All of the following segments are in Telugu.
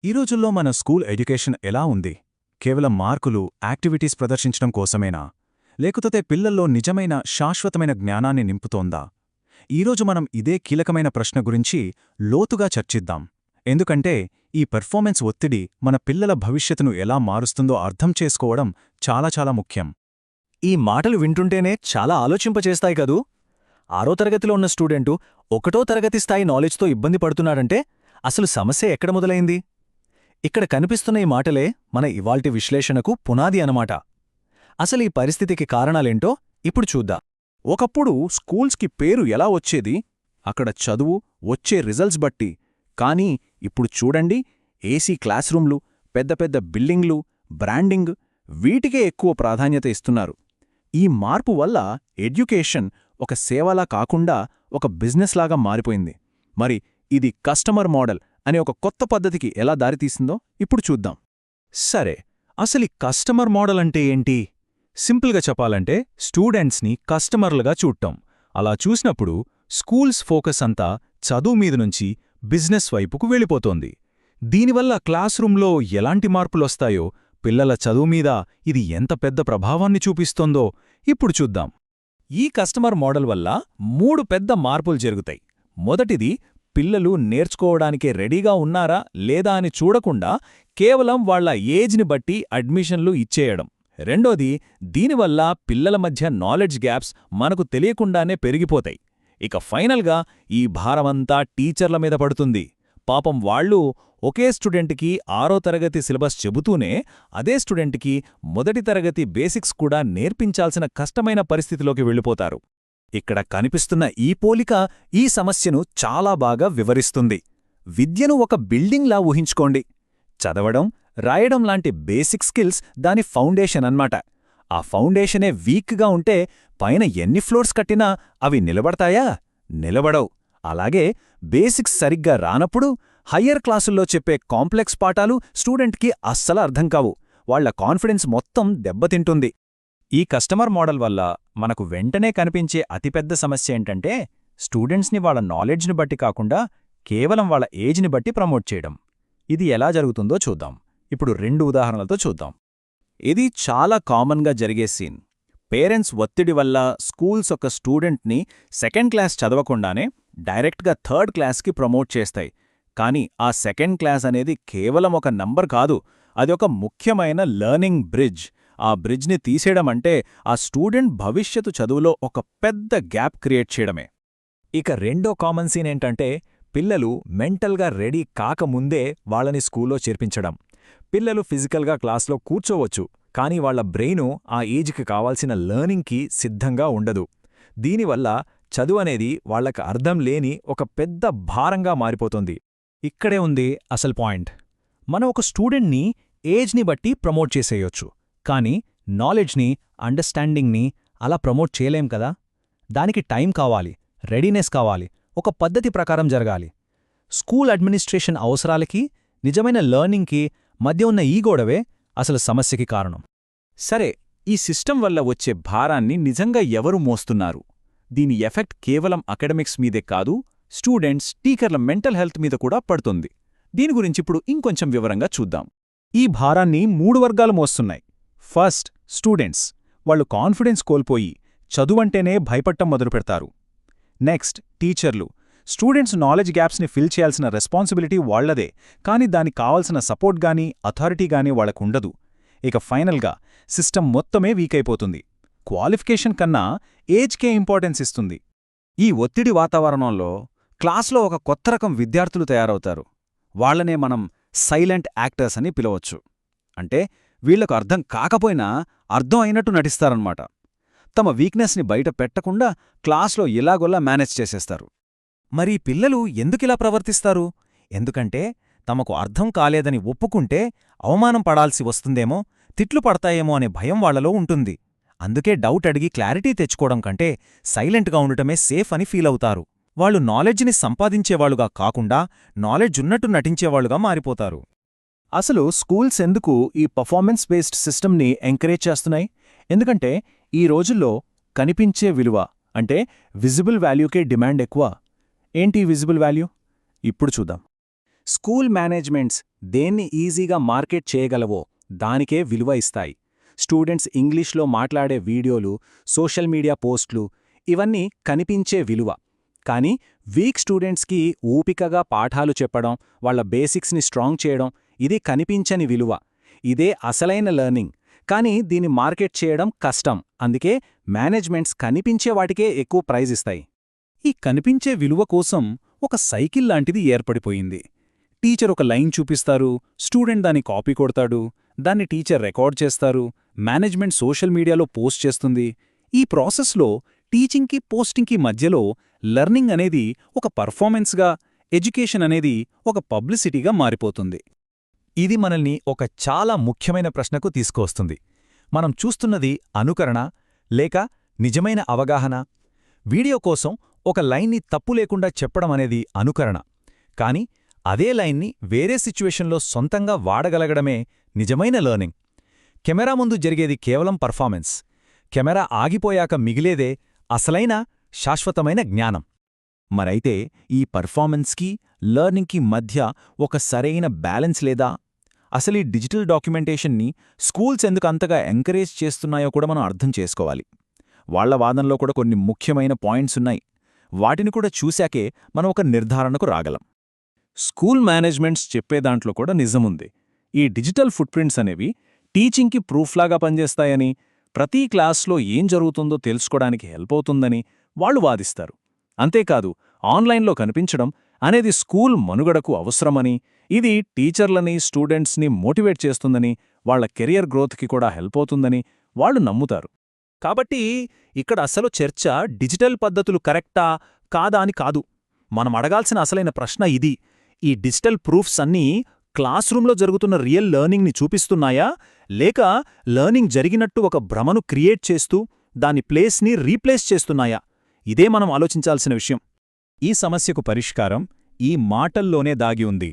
ఈ రోజుల్లో మన స్కూల్ ఎడ్యుకేషన్ ఎలా ఉంది? కేవలం మార్కులు, యాక్టివిటీస్ ప్రదర్శించడం కోసమేనా? లేకపోతే పిల్లల్లో నిజమైన, శాశ్వతమైన జ్ఞానాన్ని నింపుతోందా? ఈరోజు మనం ఇదే కీలకమైన ప్రశ్న గురించి లోతుగా చర్చిద్దాం. ఎందుకంటే ఈ పెర్ఫార్మెన్స్ ఒత్తిడి మన పిల్లల భవిష్యత్తును ఎలా మారుస్తుందో అర్థం చేసుకోవడం చాలా చాలా ముఖ్యం. ఈ మాటలు వింటుంటేనే చాలా ఆలోచింపచేస్తాయి కదూ. 6వ తరగతిలో ఉన్న స్టూడెంటు 1వ తరగతి స్థాయి నాలెడ్జ్తో ఇబ్బంది పడుతున్నాడంటే అసలు సమస్య ఎక్కడ మొదలైంది? ఇక్కడ కనిపిస్తున్న ఈ మాటలే మన ఇవాల్టి విశ్లేషణకు పునాది అనమాట. అసలు ఈ పరిస్థితికి కారణాలేంటో ఇప్పుడు చూద్దాం. ఒకప్పుడు స్కూల్స్కి పేరు ఎలా వచ్చేది? అక్కడ చదువు, వచ్చే రిజల్ట్స్ బట్టి. కానీ ఇప్పుడు చూడండి, ఏసీ క్లాస్ రూమ్లు, పెద్ద పెద్ద బిల్డింగ్లు, బ్రాండింగ్, వీటికే ఎక్కువ ప్రాధాన్యత ఇస్తున్నారు. ఈ మార్పు వల్ల ఎడ్యుకేషన్ ఒక సేవలా కాకుండా ఒక బిజినెస్లాగా మారిపోయింది. మరి ఇది కస్టమర్ మోడల్ అనే ఒక కొత్త పద్ధతికి ఎలా దారితీసిందో ఇప్పుడు చూద్దాం. సరే, అసలు ఈ కస్టమర్ మోడల్ అంటే ఏంటి? సింపుల్గా చెప్పాలంటే స్టూడెంట్స్ని కస్టమర్లుగా చూడటం. అలా చూసినప్పుడు స్కూల్స్ ఫోకస్ అంతా చదువు మీద నుంచి బిజినెస్ వైపుకు వెళ్ళిపోతోంది. దీనివల్ల క్లాస్ రూంలో ఎలాంటి మార్పులొస్తాయో, పిల్లల చదువు మీద ఇది ఎంత పెద్ద ప్రభావాన్ని చూపిస్తోందో ఇప్పుడు చూద్దాం. ఈ కస్టమర్ మోడల్ వల్ల 3 పెద్ద మార్పులు జరుగుతాయి. మొదటిది, పిల్లలు నేర్చుకోవడానికే రెడీగా ఉన్నారా లేదా అని చూడకుండా కేవలం వాళ్ల ఏజ్ని బట్టి అడ్మిషన్లు ఇచ్చేయడం. రెండోది, దీనివల్ల పిల్లల మధ్య నాలెడ్జ్ గ్యాప్స్ మనకు తెలియకుండానే పెరిగిపోతాయి. ఇక ఫైనల్గా ఈ భారమంతా టీచర్ల మీద పడుతుంది. పాపం వాళ్ళు ఒకే స్టూడెంట్కి 6వ తరగతి సిలబస్ చెబుతూనే అదే స్టూడెంట్కి మొదటి తరగతి బేసిక్స్ కూడా నేర్పించాల్సిన కష్టమైన పరిస్థితిలోకి వెళ్ళిపోతారు. ఇక్కడ కనిపిస్తున్న ఈ పోలిక ఈ సమస్యను చాలా బాగా వివరిస్తుంది. విద్యను ఒక బిల్డింగ్లా ఊహించుకోండి. చదవడం, రాయడం లాంటి బేసిక్ స్కిల్స్ దాని ఫౌండేషన్ అన్నమాట. ఆ ఫౌండేషనే వీక్గా ఉంటే పైన ఎన్ని ఫ్లోర్స్ కట్టినా అవి నిలబడతాయా? నిలబడవు. అలాగే బేసిక్స్ సరిగ్గా రానప్పుడు హయ్యర్ క్లాసుల్లో చెప్పే కాంప్లెక్స్ పాఠాలు స్టూడెంట్కి అస్సలు అర్థం కావు. వాళ్ల కాన్ఫిడెన్స్ మొత్తం దెబ్బతింటుంది. ఈ కస్టమర్ మోడల్ వల్ల మనకు వెంటనే కనిపించే అతిపెద్ద సమస్య ఏంటంటే, స్టూడెంట్స్ని వాళ్ళ నాలెడ్జ్ని బట్టి కాకుండా కేవలం వాళ్ళ ఏజ్ని బట్టి ప్రమోట్ చేయడం. ఇది ఎలా జరుగుతుందో చూద్దాం. ఇప్పుడు 2 ఉదాహరణలతో చూద్దాం. ఇది చాలా కామన్గా జరిగే సీన్. పేరెంట్స్ ఒత్తిడి వల్ల స్కూల్స్ ఒక స్టూడెంట్ని 2nd క్లాస్ చదవకుండానే డైరెక్ట్గా 3rd క్లాస్కి ప్రమోట్ చేస్తాయి. కానీ ఆ 2nd క్లాస్ అనేది కేవలం ఒక నంబర్ కాదు, అది ఒక ముఖ్యమైన లెర్నింగ్ బ్రిడ్జ్. ఆ బ్రిడ్జ్ని తీసేయడమంటే ఆ స్టూడెంట్ భవిష్యత్తు చదువులో ఒక పెద్ద గ్యాప్ క్రియేట్ చేయడమే. ఇక రెండో కామన్ సీన్ ఏంటంటే, పిల్లలు మెంటల్గా రెడీ కాకముందే వాళ్ళని స్కూల్లో చేర్పించడం. పిల్లలు ఫిజికల్గా క్లాస్లో కూర్చోవచ్చు, కానీ వాళ్ల బ్రెయిను ఆ ఏజ్కి కావాల్సిన లెర్నింగ్కి సిద్ధంగా ఉండదు. దీనివల్ల చదువనేది వాళ్లకు అర్థం లేని ఒక పెద్ద భారంగా మారిపోతుంది. ఇక్కడే ఉంది అసలు పాయింట్. మనం ఒక స్టూడెంట్ని ఏజ్ని బట్టి ప్రమోట్ చేసేయొచ్చు, కానీ నాలెడ్జ్ని, అండర్స్టాండింగ్ని అలా ప్రమోట్ చేయలేం కదా. దానికి టైం కావాలి, రెడీనెస్ కావాలి, ఒక పద్ధతి ప్రకారం జరగాలి. స్కూల్ అడ్మినిస్ట్రేషన్ అవసరాలకి, నిజమైన లెర్నింగ్కి మధ్య ఉన్న ఈ గోడవే అసలు సమస్యకి కారణం. సరే, ఈ సిస్టమ్ వల్ల వచ్చే భారాన్ని నిజంగా ఎవరు మోస్తున్నారు? దీని ఎఫెక్ట్ కేవలం అకాడమిక్స్ మీదే కాదు, స్టూడెంట్స్, టీచర్ల మెంటల్ హెల్త్ మీద కూడా పడుతుంది. దీని గురించిప్పుడు ఇంకొంచెం వివరంగా చూద్దాం. ఈ భారాన్ని 3 వర్గాలు మోస్తున్నాయి. First, students. వాళ్ళు కాన్ఫిడెన్స్ కోల్పోయి చదువంటేనే భయపడటం మొదలుపెడతారు. నెక్స్ట్, టీచర్లు. స్టూడెంట్స్ నాలెడ్జ్ గ్యాప్స్ని ఫిల్ చేయాల్సిన రెస్పాన్సిబిలిటీ వాళ్లదే, కానీ దానికి కావాల్సిన సపోర్ట్ గానీ, అథారిటీ గానీ వాళ్లకుండదు. ఇక ఫైనల్గా సిస్టమ్ మొత్తమే వీకైపోతుంది. క్వాలిఫికేషన్ కన్నా ఏజ్కే ఇంపార్టెన్స్ ఇస్తుంది. ఈ ఒత్తిడి వాతావరణంలో క్లాస్లో ఒక కొత్త రకం విద్యార్థులు తయారవుతారు. వాళ్లనే మనం సైలెంట్ యాక్టర్స్ అని పిలవచ్చు. అంటే వీళ్లకు అర్థం కాకపోయినా అర్థం అయినట్టు నటిస్తారన్నమాట. తమ వీక్నెస్ని బయట పెట్టకుండా క్లాస్లో ఇలాగొల్లా మేనేజ్ చేసేస్తారు. మరి పిల్లలు ఎందుకిలా ప్రవర్తిస్తారు? ఎందుకంటే తమకు అర్థం కాలేదని ఒప్పుకుంటే అవమానం పడాల్సి వస్తుందేమో, తిట్లు పడతాయేమో అనే భయం వాళ్లలో ఉంటుంది. అందుకే డౌట్ అడిగి క్లారిటీ తెచ్చుకోవడం కంటే సైలెంట్గా ఉండటమే సేఫ్ అని ఫీలవుతారు. వాళ్ళు నాలెడ్జ్ని సంపాదించేవాళ్లుగా కాకుండా నాలెడ్జ్ ఉన్నట్టు నటించేవాళ్లుగా మారిపోతారు. అసలు స్కూల్స్ ఎందుకు ఈ పర్ఫార్మెన్స్ బేస్డ్ సిస్టమ్ని ఎంకరేజ్ చేస్తున్నాయి? ఎందుకంటే ఈ రోజుల్లో కనిపించే విలువ అంటే విజిబుల్ వాల్యూకే డిమాండ్ ఎక్కువ. ఏంటి విజిబుల్ వాల్యూ? ఇప్పుడు చూద్దాం. స్కూల్ మేనేజ్మెంట్స్ దేన్ని ఈజీగా మార్కెట్ చేయగలవో దానికే విలువ ఇస్తాయి. స్టూడెంట్స్ ఇంగ్లీష్లో మాట్లాడే వీడియోలు, సోషల్ మీడియా పోస్టులు ఇవన్నీ కనిపించే విలువ. కానీ వీక్ స్టూడెంట్స్కి ఊపికగా పాఠాలు చెప్పడం, వాళ్ళ బేసిక్స్ని స్ట్రాంగ్ చేయడం ఇది కనిపించని విలువ. ఇదే అసలైన లెర్నింగ్. కానీ దీన్ని మార్కెట్ చేయడం కష్టం. అందుకే మేనేజ్మెంట్స్ కనిపించే వాటికే ఎక్కువ ప్రైజ్ ఇస్తాయి. ఈ కనిపించే విలువ కోసం ఒక సైకిల్ లాంటిది ఏర్పడిపోయింది. టీచర్ ఒక లైన్ చూపిస్తారు, స్టూడెంట్ దాన్ని కాపీ కొడతాడు, దాన్ని టీచర్ రికార్డ్ చేస్తారు, మేనేజ్మెంట్ సోషల్ మీడియాలో పోస్ట్ చేస్తుంది. ఈ ప్రాసెస్లో టీచింగ్కి పోస్టింగ్కి మధ్యలో లెర్నింగ్ అనేది ఒక పర్ఫార్మెన్స్గా, ఎడ్యుకేషన్ అనేది ఒక పబ్లిసిటీగా మారిపోతుంది. ఇది మనల్ని ఒక చాలా ముఖ్యమైన ప్రశ్నకు తీసుకువస్తుంది. మనం చూస్తున్నది అనుకరణ లేక నిజమైన అవగాహన? వీడియో కోసం ఒక లైన్ని తప్పు లేకుండా చెప్పడం అనేది అనుకరణ. కానీ అదే లైన్ని వేరే సిచ్యువేషన్లో సొంతంగా వాడగలగడమే నిజమైన లెర్నింగ్. కెమెరా ముందు జరిగేది కేవలం పర్ఫార్మెన్స్. కెమెరా ఆగిపోయాక మిగిలేదే అసలైన శాశ్వతమైన జ్ఞానం. మరైతే ఈ పర్ఫార్మెన్స్కి, లెర్నింగ్కి మధ్య ఒక సరైన బ్యాలెన్స్ లేదా? అసలీ డిజిటల్ డాక్యుమెంటేషన్ని స్కూల్స్ ఎందుకు అంతగా ఎంకరేజ్ చేస్తున్నాయో కూడా మనం అర్థం చేసుకోవాలి. వాళ్ల వాదనలో కూడా కొన్ని ముఖ్యమైన పాయింట్స్ ఉన్నాయి. వాటిని కూడా చూశాకే మనం ఒక నిర్ధారణకు రాగలం. స్కూల్ మేనేజ్మెంట్స్ చెప్పేదాంట్లో కూడా నిజముంది. ఈ డిజిటల్ ఫుట్ప్రింట్స్ అనేవి టీచింగ్కి ప్రూఫ్లాగా పనిచేస్తాయని, ప్రతి క్లాస్లో ఏం జరుగుతుందో తెలుసుకోవడానికి హెల్ప్ అవుతుందని వాళ్ళు వాదిస్తారు. అంతేకాదు, ఆన్లైన్లో కనిపించడం అనేది స్కూల్ మనుగడకు అవసరమని, ఇది టీచర్లని, స్టూడెంట్స్ని మోటివేట్ చేస్తుందని, వాళ్ల కెరియర్ గ్రోత్కి కూడా హెల్ప్ అవుతుందని వాళ్ళు నమ్ముతారు. కాబట్టి ఇక్కడ అసలు చర్చ డిజిటల్ పద్ధతులు కరెక్టా కాదా అని కాదు. మనం అడగాల్సిన అసలైన ప్రశ్న ఇది: ఈ డిజిటల్ ప్రూఫ్స్ అన్నీ క్లాస్ రూంలో జరుగుతున్న రియల్ లెర్నింగ్ని చూపిస్తున్నాయా, లేక లెర్నింగ్ జరిగినట్టు ఒక భ్రమను క్రియేట్ చేస్తూ దాని ప్లేస్ని రీప్లేస్ చేస్తున్నాయా? ఇదే మనం ఆలోచించాల్సిన విషయం. ఈ సమస్యకు పరిష్కారం ఈ మాటల్లోనే దాగి ఉంది.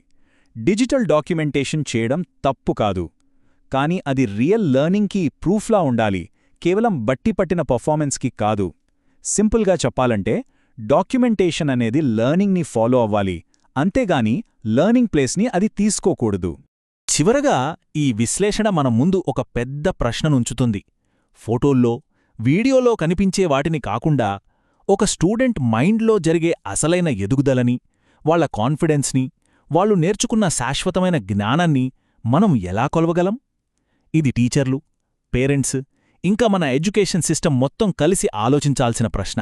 డిజిటల్ డాక్యుమెంటేషన్ చేయడం తప్పు కాదు, కానీ అది రియల్ లెర్నింగ్కి ప్రూఫ్లా ఉండాలి, కేవలం బట్టిపట్టిన పర్ఫార్మెన్స్కి కాదు. సింపుల్గా చెప్పాలంటే, డాక్యుమెంటేషన్ అనేది లెర్నింగ్ని ఫాలో అవ్వాలి, అంతేగాని లెర్నింగ్ ప్లేస్ని అది తీసుకోకూడదు. చివరగా ఈ విశ్లేషణ మన ముందు ఒక పెద్ద ప్రశ్ననుంచుతుంది. ఫోటోల్లో, వీడియోలో కనిపించే వాటిని కాకుండా ఒక స్టూడెంట్ మైండ్లో జరిగే అసలైన ఎదుగుదలని, వాళ్ల కాన్ఫిడెన్స్ని, వాళ్ళు నేర్చుకున్న శాశ్వతమైన జ్ఞానాన్ని మనం ఎలా కొలవగలం? ఇది టీచర్లు, పేరెంట్స్, ఇంకా మన ఎడ్యుకేషన్ సిస్టమ్ మొత్తం కలిసి ఆలోచించాల్సిన ప్రశ్న.